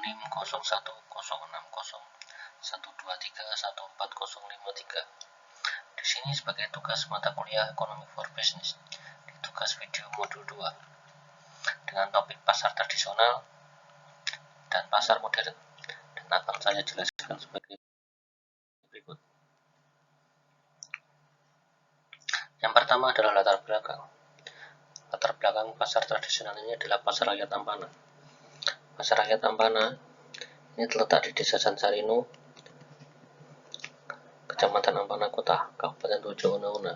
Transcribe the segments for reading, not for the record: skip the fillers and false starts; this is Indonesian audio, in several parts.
NIM 010160140553. Di sini sebagai tugas mata kuliah Ekonomi for Business di tugas video modul 2 dengan topik pasar tradisional dan pasar modern, dan akan saya jelaskan sebagai berikut. Yang pertama adalah latar belakang. Latar belakang pasar tradisional ini adalah pasar rakyat Ampana. Pasar rakyat Ampana ini terletak di Desa Sansarino, Kecamatan Ampana Kota, Kabupaten Tojo Una-Una.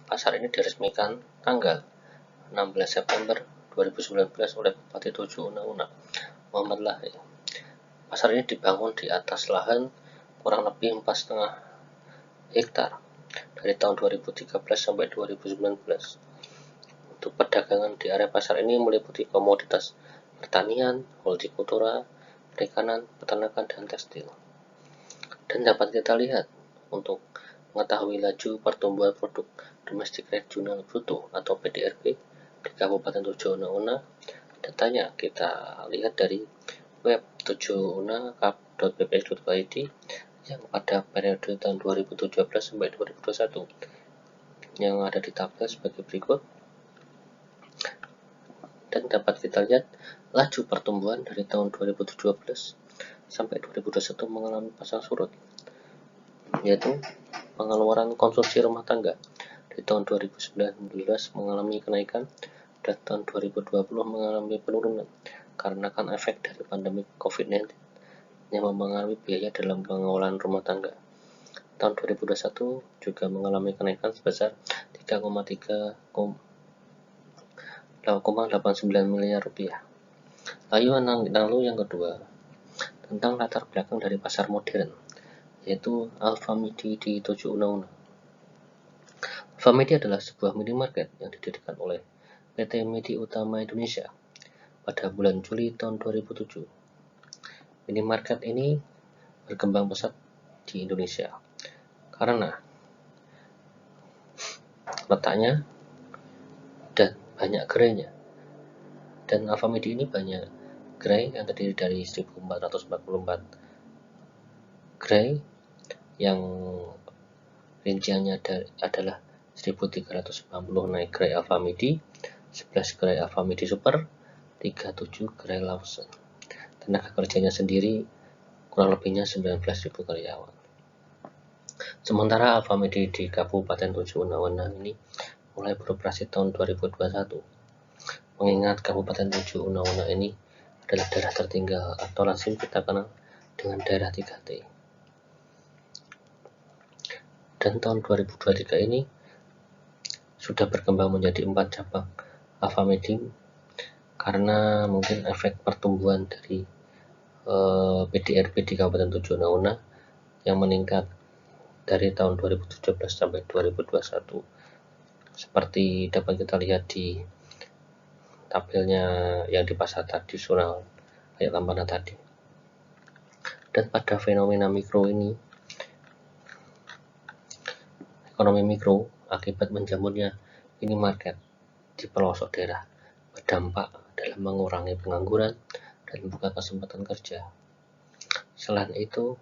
Pasar ini diresmikan tanggal 16 September 2019 oleh Bupati Tojo Una-Una, Muhammad Lahi. Pasar ini dibangun di atas lahan kurang lebih 4,5 hektar dari tahun 2013 sampai 2019. Untuk perdagangan di area pasar ini meliputi komoditas pertanian, hortikultura, perikanan, peternakan, dan tekstil. Dan dapat kita lihat, untuk mengetahui laju pertumbuhan produk domestik regional bruto atau PDRB di Kabupaten Tojo Una-Una, datanya kita lihat dari web tojouna.bps.id yang pada periode tahun 2017 sampai 2021 yang ada di tabel sebagai berikut. Dan dapat kita lihat laju pertumbuhan dari tahun 2017 sampai 2021 mengalami pasang surut, yaitu pengeluaran konsumsi rumah tangga di tahun 2019 mengalami kenaikan dan tahun 2020 mengalami penurunan karena kan efek dari pandemi COVID-19 yang mempengaruhi biaya dalam pengelolaan rumah tangga. Tahun 2021 juga mengalami kenaikan sebesar 3,89 miliar rupiah. Lalu yang kedua, tentang latar belakang dari pasar modern, yaitu Alfamidi di Tojo Una-Una. Alfamidi adalah sebuah minimarket yang didirikan oleh PT Medi Utama Indonesia pada bulan Juli tahun 2007. Minimarket ini berkembang pesat di Indonesia karena letaknya dan banyak gerainya. Dan Alfamidi ini banyak gerai yang terdiri dari 1444 gerai yang rinciannya adalah 1390 naik gerai Alfamidi, 11 gerai Alfamidi Super, 37 gerai Lawson. Tenaga kerjanya sendiri kurang lebihnya 19.000 karyawan. Sementara Alfamidi di Kabupaten Tojo Una-Una ini mulai beroperasi tahun 2021. Mengingat Kabupaten Tojo Una-Una ini adalah daerah tertinggal atau lazim kita kenal dengan daerah 3T. Dan tahun 2023 ini sudah berkembang menjadi 4 cabang Alfamidi karena mungkin efek pertumbuhan dari PDRB di Kabupaten Tojo Una-Una yang meningkat dari tahun 2017 sampai 2021, seperti dapat kita lihat di tabelnya yang di pasar tradisional kayak Ampana tadi. Dan pada fenomena mikro ini, ekonomi mikro akibat menjamurnya minimarket di pelosok daerah berdampak dalam mengurangi pengangguran dan membuka kesempatan kerja. Selain itu,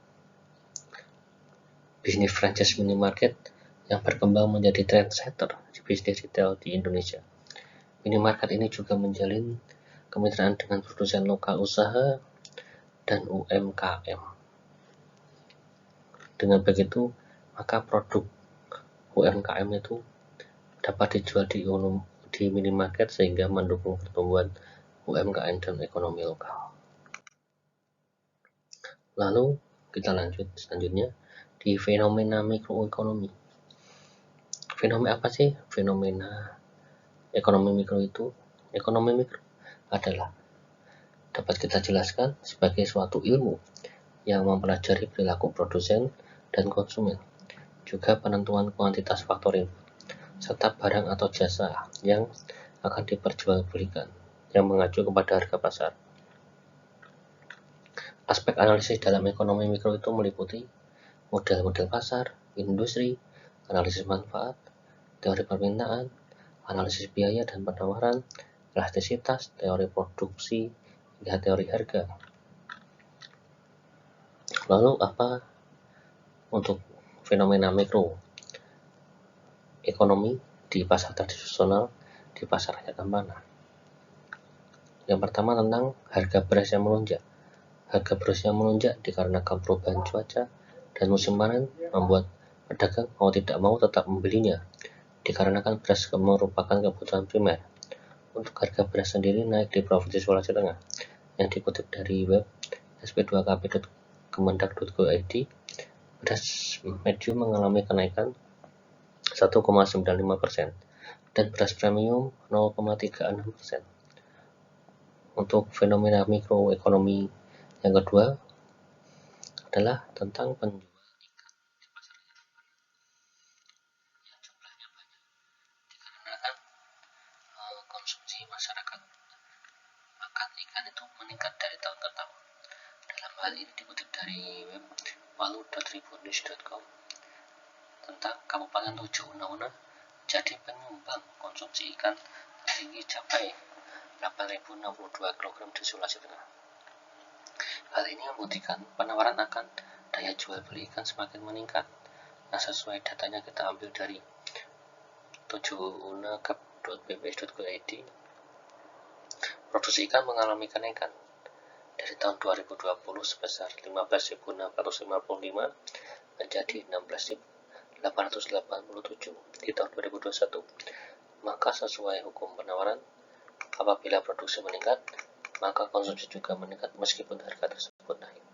bisnis franchise minimarket yang berkembang menjadi trendsetter di bisnis retail di Indonesia. Minimarket ini juga menjalin kemitraan dengan produsen lokal usaha dan UMKM. Dengan begitu, maka produk UMKM itu dapat dijual di minimarket sehingga mendukung pertumbuhan UMKM dan ekonomi lokal. Lalu kita lanjut selanjutnya di fenomena mikroekonomi. Fenomena apa sih fenomena ekonomi mikro itu? Ekonomi mikro adalah dapat kita jelaskan sebagai suatu ilmu yang mempelajari perilaku produsen dan konsumen, juga penentuan kuantitas faktor input, serta barang atau jasa yang akan diperjualbelikan yang mengacu kepada harga pasar. Aspek analisis dalam ekonomi mikro itu meliputi model-model pasar, industri, analisis manfaat, teori permintaan, analisis biaya dan penawaran, elastisitas, teori produksi, hingga teori harga. Lalu apa untuk fenomena mikro ekonomi di pasar tradisional, di pasar rakyat amanah? Yang pertama tentang harga beras yang melonjak. Harga beras yang melonjak dikarenakan perubahan cuaca dan musim panen membuat pedagang mau tidak mau tetap membelinya, dikarenakan beras merupakan kebutuhan primer. Untuk harga beras sendiri naik di Provinsi Sulawesi Tengah, yang dikutip dari web sp2kp.kemendak.go.id, beras medium mengalami kenaikan 1,95% dan beras premium 0,36%. Untuk fenomena mikroekonomi yang kedua adalah tentang penjual ikan di pasar ikan yang jumlahnya banyak, dikarenakan konsumsi masyarakat makan ikan itu meningkat dari tahun ke tahun. Dalam hal ini dikutip dari web palu.tribunnews.com tentang Kabupaten Tojo Una-Una jadi penyumbang konsumsi ikan tertinggi capai 8.062 kg di Sulawesi Tengah. Hal ini membuktikan penawaran akan daya jual beli ikan semakin meningkat. Nah, sesuai datanya kita ambil dari tojouna.bps.go.id, produksi ikan mengalami kenaikan dari tahun 2020 sebesar 15.655 menjadi 16.887 di tahun 2021. Maka sesuai hukum penawaran, apabila produksi meningkat, maka konsumsi juga meningkat meskipun harga tersebut naik.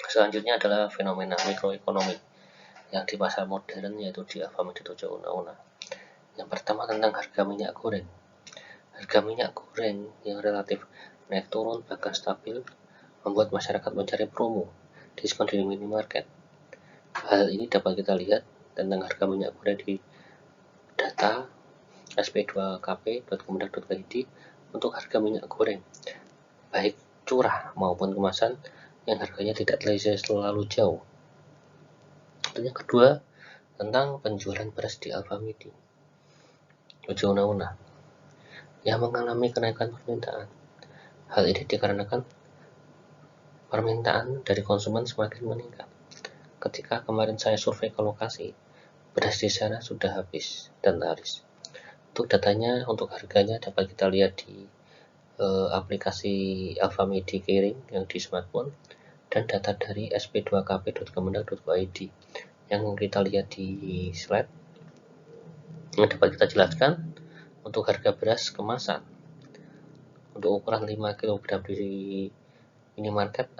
Selanjutnya adalah fenomena mikroekonomi yang di pasar modern, yaitu di Alfamidi Tojo Una-Una. Yang pertama tentang harga minyak goreng. Harga minyak goreng yang relatif naik turun bahkan stabil membuat masyarakat mencari promo, diskon di minimarket. Hal ini dapat kita lihat tentang harga minyak goreng di data sp2kp.kemendak.id untuk harga minyak goreng, baik curah maupun kemasan, yang harganya tidak terlalu jauh. Dan yang kedua tentang penjualan beras di Alfamidi Tojo Una-Una yang mengalami kenaikan permintaan. Hal ini dikarenakan permintaan dari konsumen semakin meningkat. Ketika kemarin saya survei ke lokasi, beras di sana sudah habis dan laris. Untuk datanya, untuk harganya dapat kita lihat di aplikasi Alfamidi Kiring yang di smartphone dan data dari sp2kp.kemendak.go.id yang kita lihat di slide. Yang dapat kita jelaskan untuk harga beras kemasan untuk ukuran 5 kg di minimarket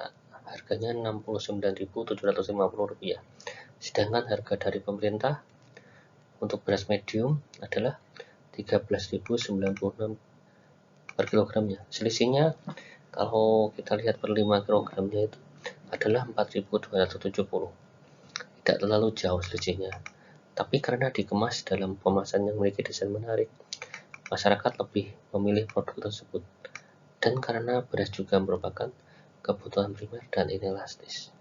harganya Rp69.750. Sedangkan harga dari pemerintah untuk beras medium adalah Rp13.096 per kilogramnya. Selisihnya kalau kita lihat per 5 kilogramnya itu adalah Rp4.270. Tidak terlalu jauh selisihnya. Tapi karena dikemas dalam kemasan yang memiliki desain menarik, masyarakat lebih memilih produk tersebut. Dan karena beras juga merupakan kebutuhan primer dan inelastis.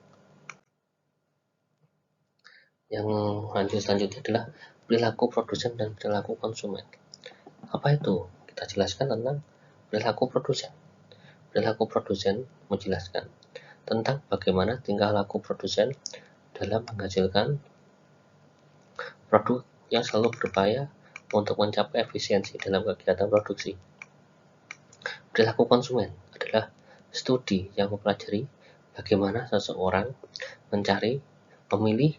Yang lanjut selanjutnya adalah perilaku produsen dan perilaku konsumen. Apa itu? Kita jelaskan tentang perilaku produsen. Perilaku produsen menjelaskan tentang bagaimana tingkah laku produsen dalam menghasilkan produk yang selalu berupaya untuk mencapai efisiensi dalam kegiatan produksi. Perilaku konsumen adalah studi yang mempelajari bagaimana seseorang mencari, memilih,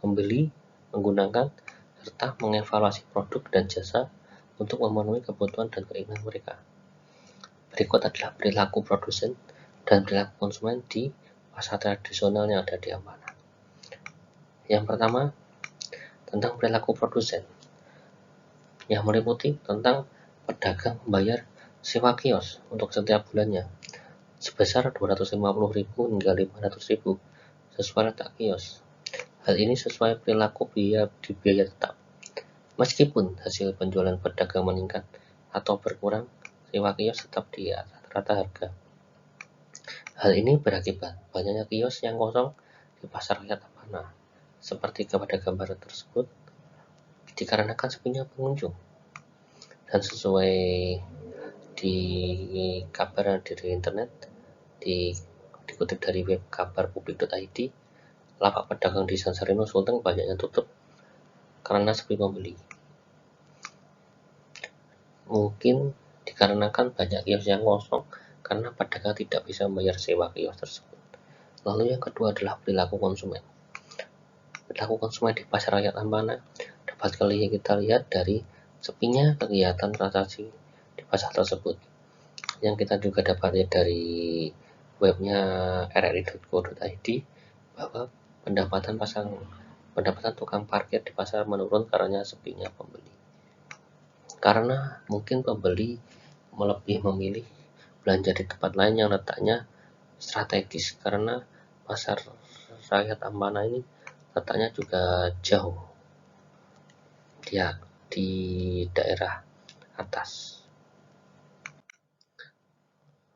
membeli, menggunakan, serta mengevaluasi produk dan jasa untuk memenuhi kebutuhan dan keinginan mereka. Berikut adalah perilaku produsen dan perilaku konsumen di pasar tradisional yang ada di Amanah. Yang pertama, tentang perilaku produsen, yang meliputi tentang pedagang membayar sewa kios untuk setiap bulannya sebesar Rp250.000 hingga Rp500.000 sesuai letak kios. Hal ini sesuai perilaku biaya tetap. Meskipun hasil penjualan pedagang meningkat atau berkurang, sewa kios tetap di rata-rata harga. Hal ini berakibat banyaknya kios yang kosong di pasar rakyat Amanah, seperti pada gambar tersebut, dikarenakan sepinya pengunjung. Dan sesuai di kabar dari internet, di dikutip dari web kabarpublik.id, lapak pedagang di Sansarino Sulteng banyak yang tutup karena sepi pembeli. Mungkin dikarenakan banyak kios yang kosong karena pedagang tidak bisa membayar sewa kios tersebut. Lalu yang kedua adalah perilaku konsumen. Perilaku konsumen di pasar rakyat Ampana dapat kita lihat dari sepinya kegiatan transaksi di pasar tersebut. Yang kita juga dapat lihat dari webnya rri.co.id bahwa pendapatan tukang parkir di pasar menurun karena sepinya pembeli. Karena mungkin pembeli lebih memilih belanja di tempat lain yang letaknya strategis, karena pasar rakyat Ampana ini letaknya juga jauh di daerah atas.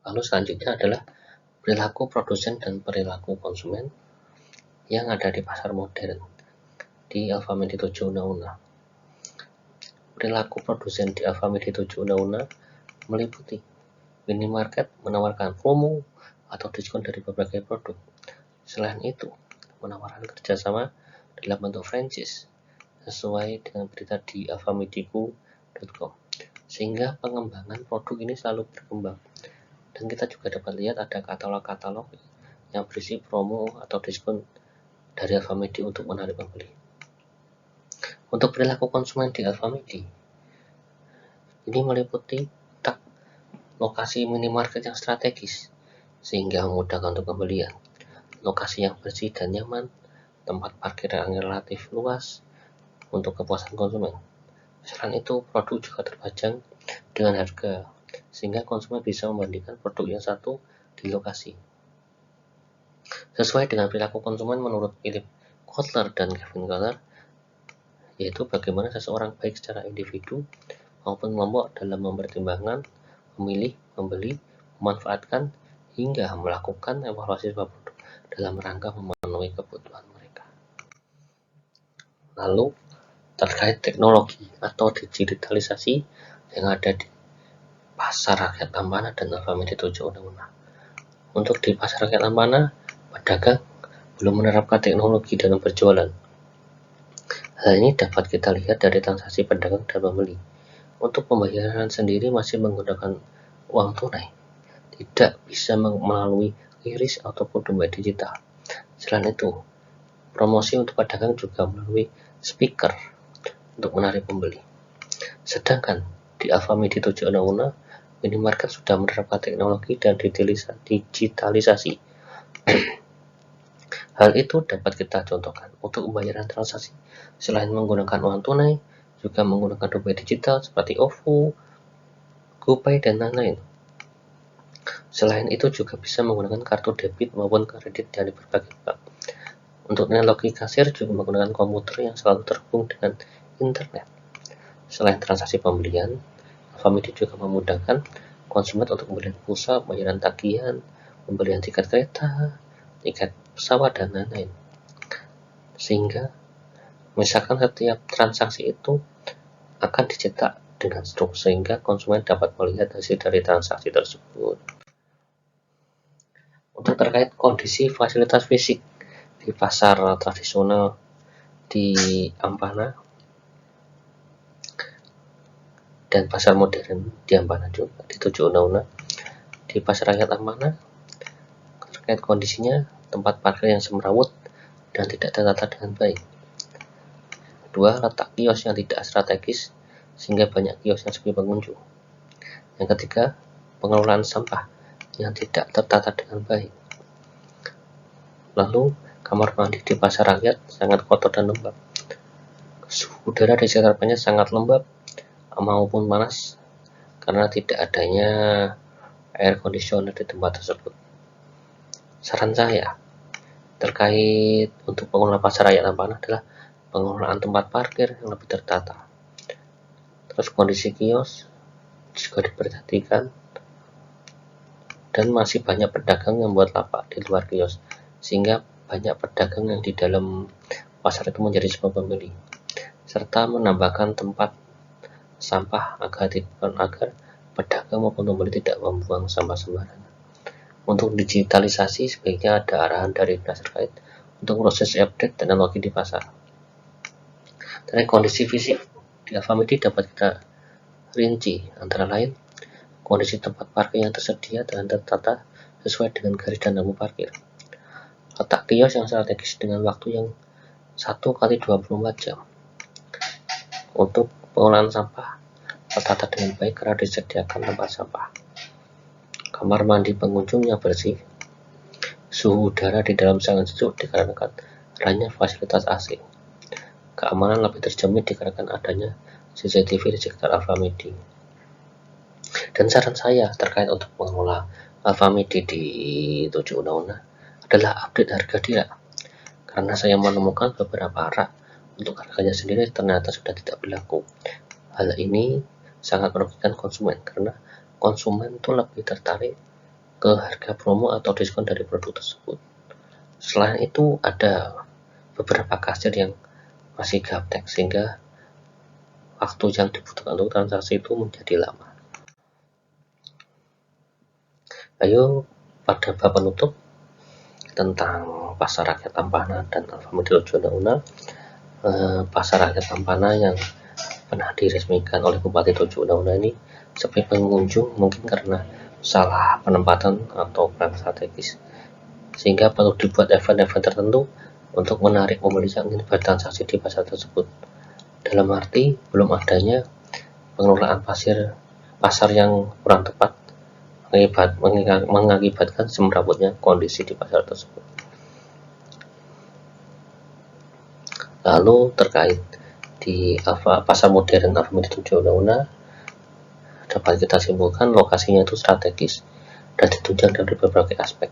Lalu selanjutnya adalah perilaku produsen dan perilaku konsumen yang ada di pasar modern di Alfamidi 7 Una-Una. Perilaku produsen di Alfamidi 7 Una-Una meliputi minimarket menawarkan promo atau diskon dari berbagai produk. Selain itu, menawarkan kerjasama dalam bentuk franchise sesuai dengan berita di alfamidiku.com, sehingga pengembangan produk ini selalu berkembang. Dan kita juga dapat lihat ada katalog-katalog yang berisi promo atau diskon dari Alfamidi untuk menarik pembeli. Untuk perilaku konsumen di Alfamidi, ini meliputi lokasi minimarket yang strategis sehingga memudahkan untuk pembelian, lokasi yang bersih dan nyaman, tempat parkir yang relatif luas untuk kepuasan konsumen. Selain itu, produk juga terpajang dengan harga sehingga konsumen bisa membandingkan produk yang satu di lokasi. Sesuai dengan perilaku konsumen menurut Philip Kotler dan Kevin Keller, yaitu bagaimana seseorang baik secara individu maupun kelompok dalam mempertimbangkan, memilih, membeli, memanfaatkan, hingga melakukan evaluasi sebuah produk dalam rangka memenuhi kebutuhan mereka. Lalu, terkait teknologi atau digitalisasi yang ada di pasar rakyat Ampana dan Alfamidi 7 Una-Una. Untuk di pasar rakyat Ampana, pedagang belum menerapkan teknologi dalam berjualan. Hal ini dapat kita lihat dari transaksi pedagang dan pembeli. Untuk pembayaran sendiri masih menggunakan uang tunai, tidak bisa melalui QRIS ataupun dompet digital. Selain itu, promosi untuk pedagang juga melalui speaker untuk menarik pembeli. Sedangkan di Alfamidi 7 Una-Una, minimarket sudah menerapkan teknologi dan digitalisasi. Hal itu dapat kita contohkan untuk pembayaran transaksi. Selain menggunakan uang tunai, juga menggunakan dompet digital seperti OVO, GoPay, dan lain-lain. Selain itu juga bisa menggunakan kartu debit maupun kredit dari berbagai bank. Untuk teknologi kasir juga menggunakan komputer yang selalu terhubung dengan internet. Selain transaksi pembelian, Alfamidi juga memudahkan konsumen untuk pembelian pulsa, pembayaran tagihan, pembelian tiket kereta, tiket pesawat, dan lain-lain. Sehingga misalkan setiap transaksi itu akan dicetak dengan struk sehingga konsumen dapat melihat hasil dari transaksi tersebut. Untuk terkait kondisi fasilitas fisik di pasar tradisional di Ampana dan pasar modern di Ampana juga di 7 Una-Una, di pasar rakyat Ampana terkait kondisinya tempat parkir yang semrawut dan tidak tertata dengan baik. Kedua, letak kios yang tidak strategis sehingga banyak kios yang sepi pengunjung. Yang ketiga, pengelolaan sampah yang tidak tertata dengan baik. Lalu, kamar mandi di pasar rakyat sangat kotor dan lembab. Suhu udara di sekitar banyak sangat lembab maupun panas karena tidak adanya air conditioner di tempat tersebut. Saran saya terkait untuk pengelolaan pasar rakyat Ampana adalah pengelolaan tempat parkir yang lebih tertata. Terus kondisi kios juga diperhatikan dan masih banyak pedagang yang buat lapak di luar kios sehingga banyak pedagang yang di dalam pasar itu menjadi sebuah pembeli, serta menambahkan tempat sampah agar pedagang maupun pembeli tidak membuang sampah sembarangan. Untuk digitalisasi sebaiknya ada arahan dari dinas terkait untuk proses update teknologi di pasar. Dari kondisi fisik di Alfamidi dapat kita rinci, antara lain kondisi tempat parkir yang tersedia dan tertata sesuai dengan garis dan lampu parkir, letak kios yang strategis dengan waktu yang 1 kali 24 jam. Untuk pengolahan sampah tertata dengan baik karena disediakan tempat sampah. Kamar mandi pengunjung yang bersih. Suhu udara di dalam sangat sejuk dikarenakan adanya fasilitas AC. Keamanan lebih terjamin dikarenakan adanya CCTV di sekitar Alfamidi. Dan saran saya terkait untuk mengelola Alfamidi di 7 Una-Una adalah update harga dia. Karena saya menemukan beberapa rak untuk harganya sendiri ternyata sudah tidak berlaku. Hal ini sangat merugikan konsumen karena konsumen itu lebih tertarik ke harga promo atau diskon dari produk tersebut. Selain itu ada beberapa kasir yang masih gaptek sehingga waktu yang dibutuhkan untuk transaksi itu menjadi lama. Ayo pada bab penutup tentang Pasar Rakyat Ampana dan Alfamidi 7 Una. Pasar Rakyat Ampana yang pernah diresmikan oleh Bupati 7 Una ini sepi pengunjung mungkin karena salah penempatan atau kurang strategis, sehingga perlu dibuat event-event tertentu untuk menarik pembeli yang ingin bertransaksi di pasar tersebut. Dalam arti belum adanya pengelolaan pasar yang kurang tepat mengakibatkan semrawutnya kondisi di pasar tersebut. Lalu terkait di pasar modern Alfamidi 7 Una dapat kita simpulkan lokasinya itu strategis dan ditunjang dari berbagai aspek,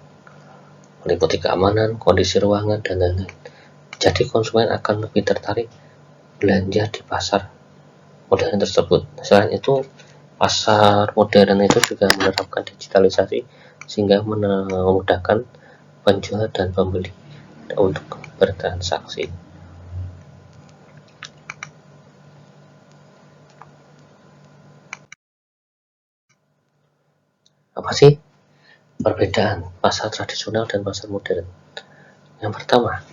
meliputi keamanan, kondisi ruangan, dan lain-lain. Jadi konsumen akan lebih tertarik belanja di pasar modern tersebut. Selain itu, pasar modern itu juga menerapkan digitalisasi sehingga memudahkan penjual dan pembeli untuk bertransaksi. Apa sih perbedaan pasar tradisional dan pasar modern? Yang pertama,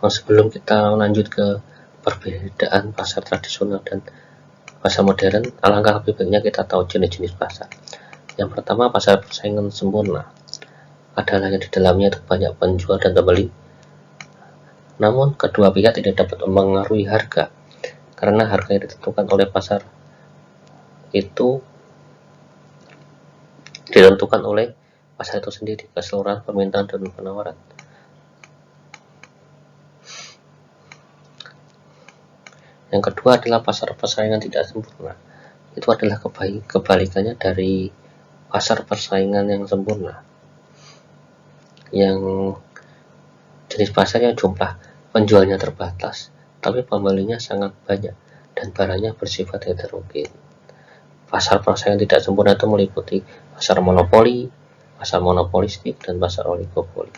sebelum kita lanjut ke perbedaan pasar tradisional dan pasar modern, alangkah lebih baiknya kita tahu jenis-jenis pasar. Yang pertama, pasar persaingan sempurna adalah yang di dalamnya itu banyak penjual dan pembeli, namun kedua pihak tidak dapat mempengaruhi harga karena harga yang ditentukan oleh pasar itu ditentukan oleh pasar itu sendiri, keseluruhan permintaan dan penawaran. Yang kedua adalah pasar persaingan tidak sempurna. Itu adalah kebalikannya dari pasar persaingan yang sempurna, yang jenis pasar yang jumlah penjualnya terbatas tapi pembelinya sangat banyak dan barangnya bersifat heterogen. Pasar persaingan tidak sempurna itu meliputi pasar monopoli, pasar monopolistik, dan pasar oligopoli.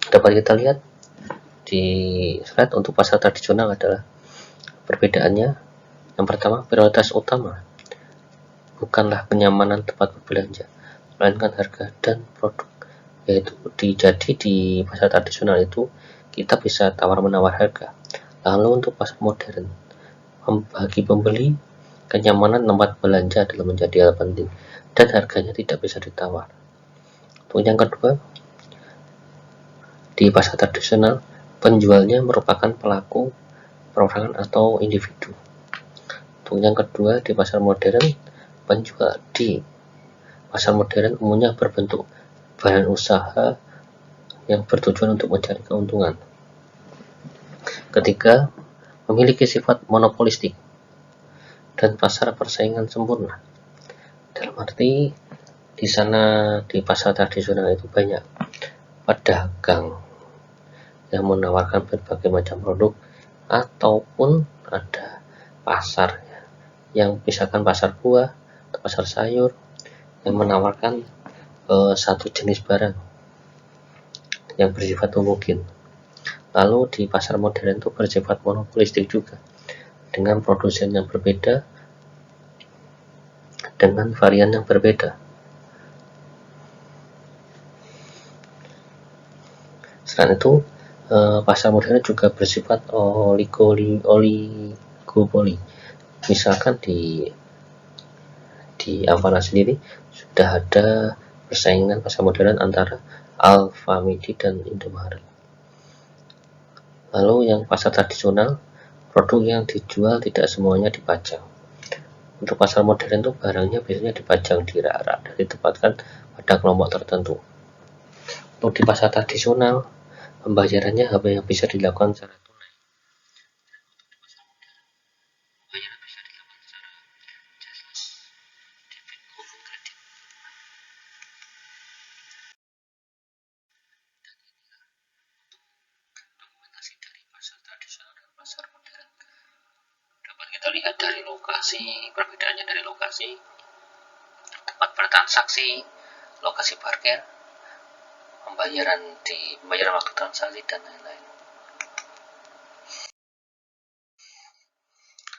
Dapat kita lihat di slide untuk pasar tradisional adalah perbedaannya. Yang pertama, prioritas utama bukanlah kenyamanan tempat berbelanja, melainkan harga dan produk. Yaitu di pasar tradisional itu kita bisa tawar-menawar harga. Lalu untuk pasar modern, bagi pembeli, kenyamanan tempat belanja adalah menjadi hal penting dan harganya tidak bisa ditawar. Untuk yang kedua, di pasar tradisional, penjualnya merupakan pelaku perorangan atau individu. Untuk yang kedua, di pasar modern, penjual di pasar modern umumnya berbentuk badan usaha yang bertujuan untuk mencari keuntungan. Ketiga, memiliki sifat monopolistik dan pasar persaingan sempurna. Dalam arti di sana di pasar tradisional itu banyak pedagang yang menawarkan berbagai macam produk, ataupun ada pasar yang misalkan pasar buah atau pasar sayur yang menawarkan satu jenis barang yang bersifat homogen. Lalu di pasar modern itu bersifat monopolistik juga, dengan produsen yang berbeda dengan varian yang berbeda. Selain itu, pasar modern juga bersifat oligopoli. Misalkan di Avanza sendiri sudah ada persaingan pasar modern antara Alfamidi dan Indomaret. Lalu yang pasar tradisional, produk yang dijual tidak semuanya dipajang. Untuk pasar modern itu barangnya biasanya dipajang di rak-rak dan ditempatkan pada kelompok tertentu. Untuk di pasar tradisional, pembayarannya hanya bisa dilakukan secara tunai. Pembayaran bisa dilakukan secara cashless, debit maupun kredit. Dokumentasi dari pasar tradisional dan pasar modern dapat kita lihat dari lokasi, perbedaannya dari lokasi, tempat bertransaksi, lokasi parkir, pembayaran waktu transaksi, dan lain-lain.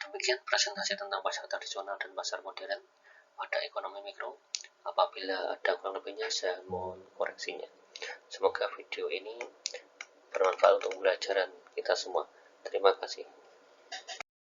Demikian presentasi tentang pasar tradisional dan pasar modern pada ekonomi mikro. Apabila ada kurang lebihnya, saya mohon koreksinya. Semoga video ini bermanfaat untuk pembelajaran kita semua. Terima kasih.